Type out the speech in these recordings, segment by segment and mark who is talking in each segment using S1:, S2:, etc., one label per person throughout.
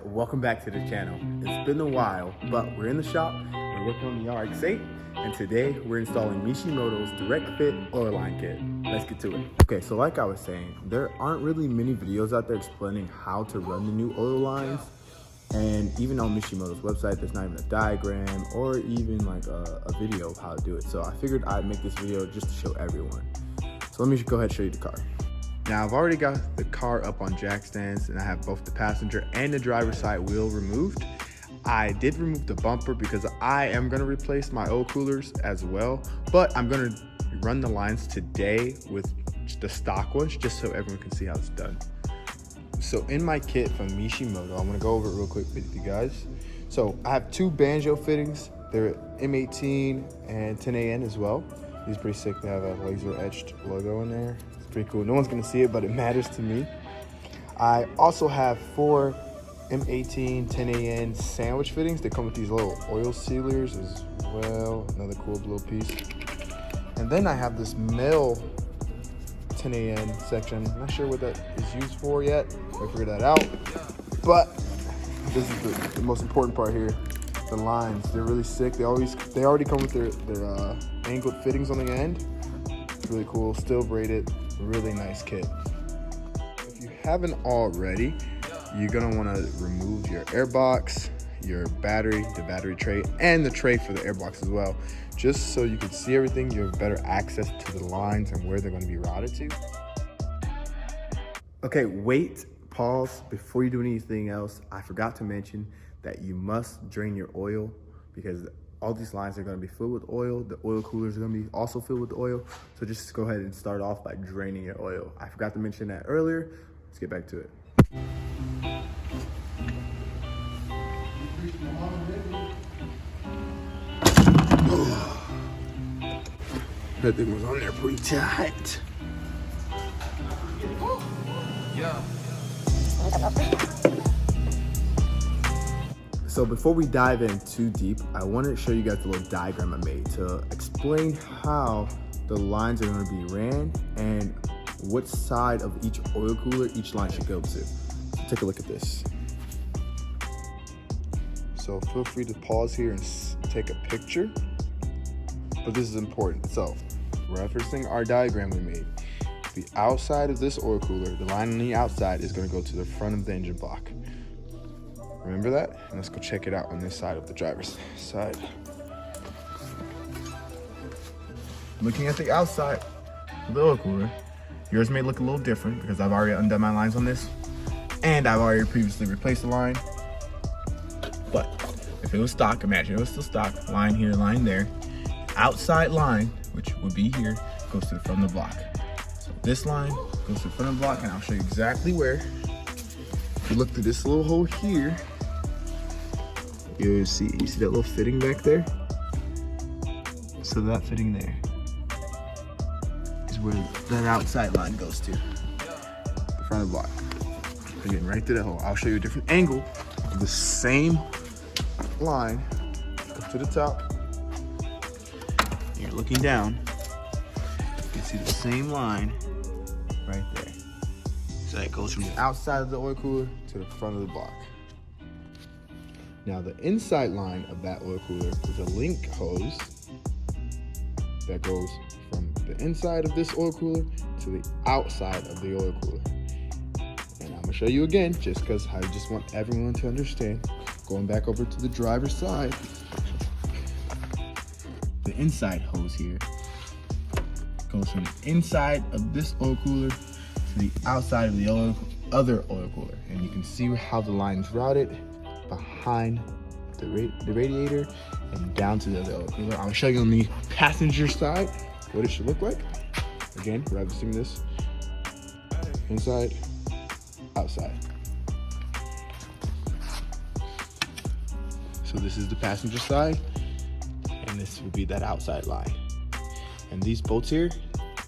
S1: Welcome back to the channel. It's been a while, but we're in the shop, we're working on the Rx8, and today we're installing Mishimoto's direct fit oil line kit. Let's get to it. Okay, so like I was saying, there aren't really many videos out there explaining how to run the new oil lines, and even on Mishimoto's website, there's not even a diagram or even like a video of how to do it. So I figured I'd make this video just to show everyone. So let me go ahead and show you the car. Now I've already got the car up on jack stands and I have both the passenger and the driver's side wheel removed. I did remove the bumper because I am gonna replace my oil coolers as well, but I'm gonna run the lines today with the stock ones just so everyone can see how it's done. So in my kit from Mishimoto, I'm gonna go over it real quick with you guys. So I have two banjo fittings. They're M18 and 10AN as well. These are pretty sick. They have a laser etched logo in there. Pretty cool. No one's gonna see it, but it matters to me. I also have 4 M18 10AN sandwich fittings. They come with these little oil sealers as well. Another cool little piece. And then I have this male 10AN section. I'm not sure what that is used for yet. I'll figure that out. But this is the most important part here. The lines. They're really sick. They already come with their angled fittings on the end. It's really cool. Still braided. Really nice kit. If you haven't already, you're gonna want to remove your air box, your battery, the battery tray, and the tray for the air box as well, just so you can see everything. You have better access to the lines and where they're going to be routed to. Okay, wait, pause before you do anything else. I forgot to mention that you must drain your oil because all these lines are going to be filled with oil. The oil coolers are going to be also filled with oil. So just go ahead and start off by draining your oil. I forgot to mention that earlier. Let's get back to it. That thing was on there pretty tight. Yeah. So before we dive in too deep, I wanted to show you guys the little diagram I made to explain how the lines are going to be ran and what side of each oil cooler each line should go to. So take a look at this. So feel free to pause here and take a picture, but this is important. So referencing our diagram we made, the outside of this oil cooler, the line on the outside is going to go to the front of the engine block. Remember that? And let's go check it out on this side of the driver's side. Looking at the outside of the oil cooler, yours may look a little different because I've already undone my lines on this and I've already previously replaced the line. But if it was stock, imagine it was still stock, line here, line there. Outside line, which would be here, goes to the front of the block. So this line goes to the front of the block and I'll show you exactly where. If you look through this little hole here, you see that little fitting back there? So that fitting there is where that outside line goes to, the front of the block. Again, right through that hole. I'll show you a different angle of the same line. Up to the top. You're looking down. You can see the same line right there. So that goes from the outside of the oil cooler to the front of the block. Now the inside line of that oil cooler is a link hose that goes from the inside of this oil cooler to the outside of the oil cooler. And I'm gonna show you again, just because I just want everyone to understand. Going back over to the driver's side, the inside hose here goes from the inside of this oil cooler to the outside of the other oil cooler. And you can see how the line's routed behind the radiator and down to the other oil cooler. I'll show you on the passenger side what it should look like. Again, referencing this inside, outside. So this is the passenger side, and this would be that outside line. And these bolts here,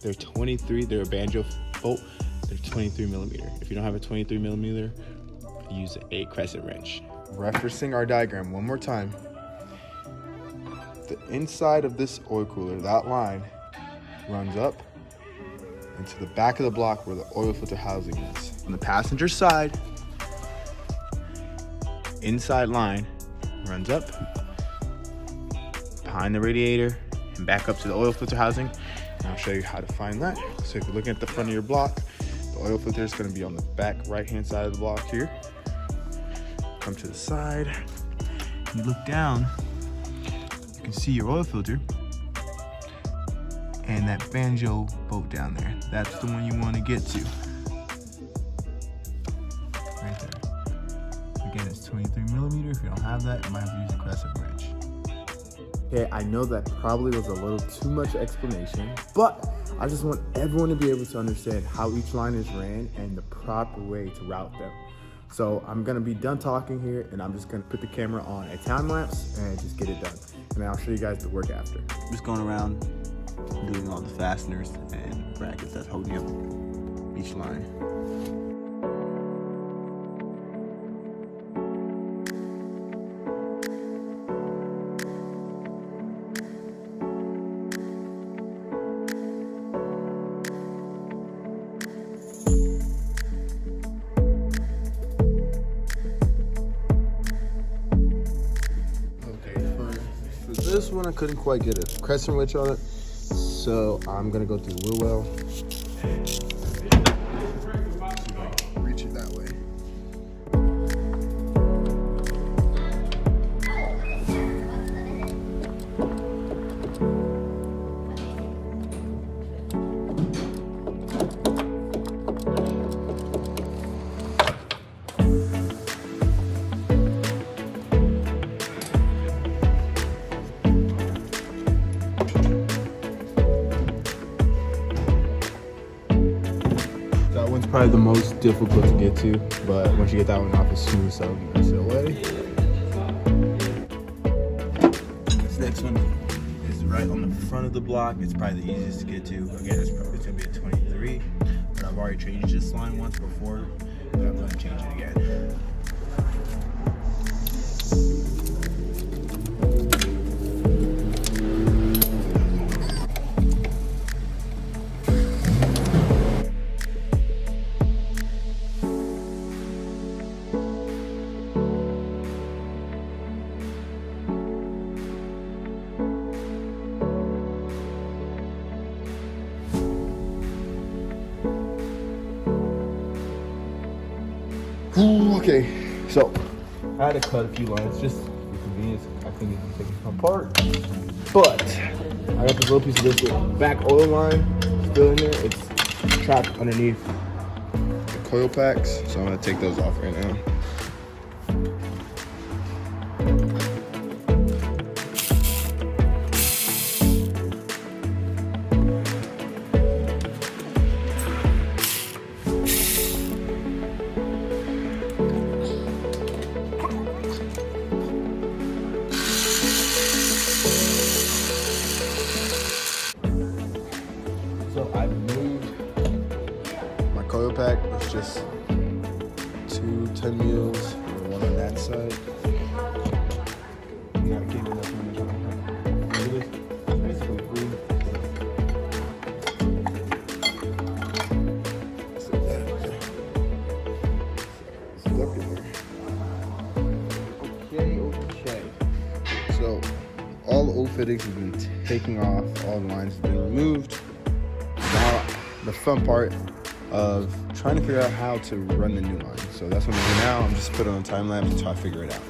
S1: they're a banjo bolt. They're 23 millimeter. If you don't have a 23 millimeter, use a crescent wrench. Referencing our diagram one more time, the inside of this oil cooler, that line, runs up into the back of the block where the oil filter housing is. On the passenger side, inside line runs up behind the radiator and back up to the oil filter housing. And I'll show you how to find that. So if you're looking at the front of your block, the oil filter is going to be on the back right-hand side of the block here. Come to the side, you look down, you can see your oil filter and that banjo bolt down there. That's the one you want to get to. Right there. Again, it's 23mm. If you don't have that, you might have to use a crescent wrench. Okay, I know that probably was a little too much explanation, but I just want everyone to be able to understand how each line is ran and the proper way to route them. So I'm gonna be done talking here and I'm just gonna put the camera on a time lapse and just get it done. And then I'll show you guys the work after.
S2: Just going around doing all the fasteners and brackets that's holding up each line.
S1: This one I couldn't quite get a crescent wrench on it, so I'm gonna go through wheel well. Reach it that way. One's probably the most difficult to get to, but once you get that one off, it's smooth sailing the rest of the way.
S2: This next one is right on the front of the block. It's probably the easiest to get to. Again, it's gonna be a 23, but I've already changed this line once before, but I'm gonna change it again.
S1: Okay, so I had to cut a few lines just for convenience. I think it's taking them apart, but I got this little piece of this back oil line still in there. It's trapped underneath the coil packs, so I'm gonna take those off right now. So I moved my coil pack. It's just 2 10 mils and one on that side. You gotta keep it up in the it's basically free. Stuck in there. Okay. So all the old fittings have been taken off, all the lines have been removed. Now the fun part of trying to figure out how to run the new line. So that's what I'm doing now. I'm just putting on time lapse until I figure it out.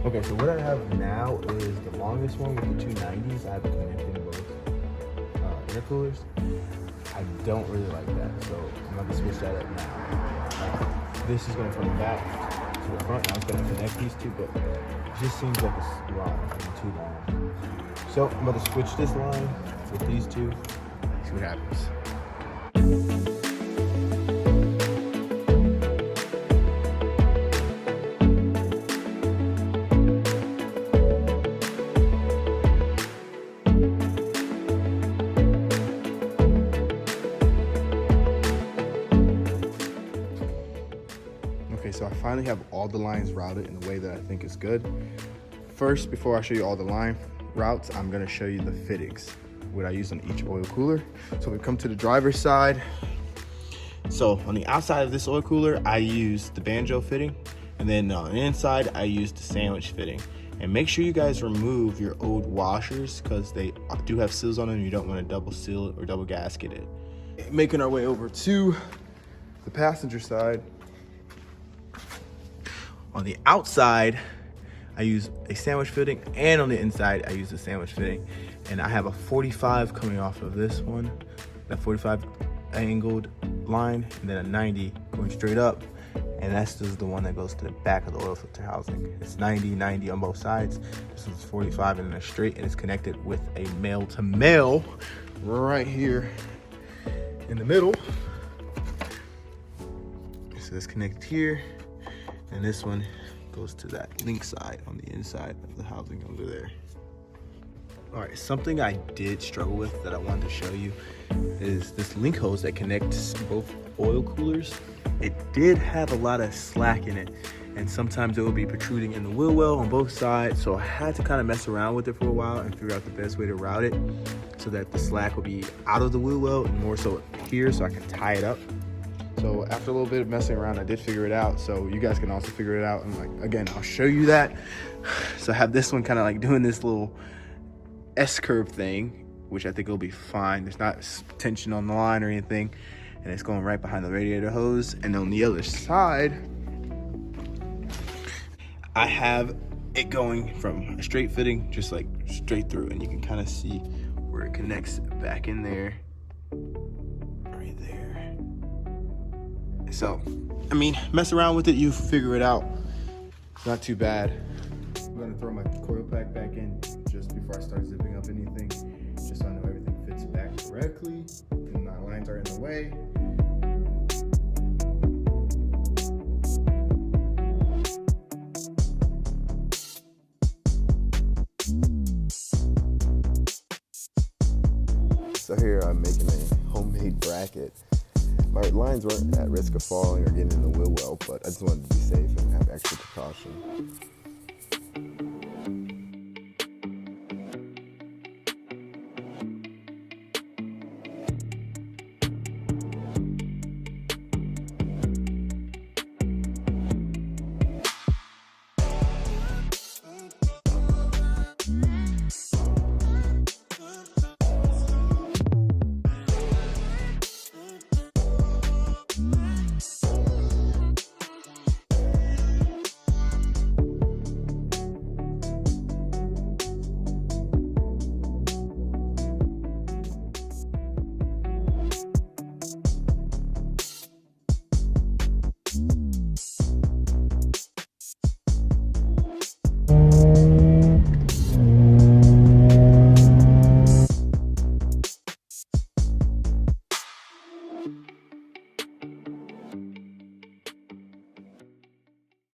S1: Okay, so what I have now is the longest one with the 290s. I have it connected in both intercoolers. I don't really like that, so I'm going to switch that up now. This is going to come back to the front. I was going to connect these two, but it just seems like it's long and too long. So I'm about to switch this line with these two, see what happens. I finally have all the lines routed in a way that I think is good. First, before I show you all the line routes, I'm gonna show you the fittings, what I use on each oil cooler. So we come to the driver's side. So on the outside of this oil cooler, I use the banjo fitting, and then on the inside, I use the sandwich fitting. And make sure you guys remove your old washers because they do have seals on them. You don't want to double seal it or double gasket it. Making our way over to the passenger side. On the outside, I use a sandwich fitting, and on the inside, I use a sandwich fitting. And I have a 45 coming off of this one, that 45 angled line, and then a 90 going straight up. And that's just the one that goes to the back of the oil filter housing. It's 90 on both sides. This one's 45 and then a straight, and it's connected with a male to male right here in the middle. So it's connected here, and this one goes to that link side on the inside of the housing over there. All right, something I did struggle with that I wanted to show you is this link hose that connects both oil coolers. It did have a lot of slack in it, and sometimes it would be protruding in the wheel well on both sides. So I had to kind of mess around with it for a while and figure out the best way to route it so that the slack will be out of the wheel well and more so here so I can tie it up. So after a little bit of messing around, I did figure it out. So you guys can also figure it out. And like, again, I'll show you that. So I have this one kind of like doing this little S-curve thing, which I think will be fine. There's not tension on the line or anything. And it's going right behind the radiator hose. And on the other side, I have it going from a straight fitting, just like straight through. And you can kind of see where it connects back in there. Right there. So, I mean, mess around with it, you figure it out. Not too bad. I'm gonna throw my coil pack back in just before I start zipping up anything, just so I know everything fits back correctly and my lines are in the way. So here I'm making a homemade bracket. My lines weren't at risk of falling or getting in the wheel well, but I just wanted to be safe and have extra precaution.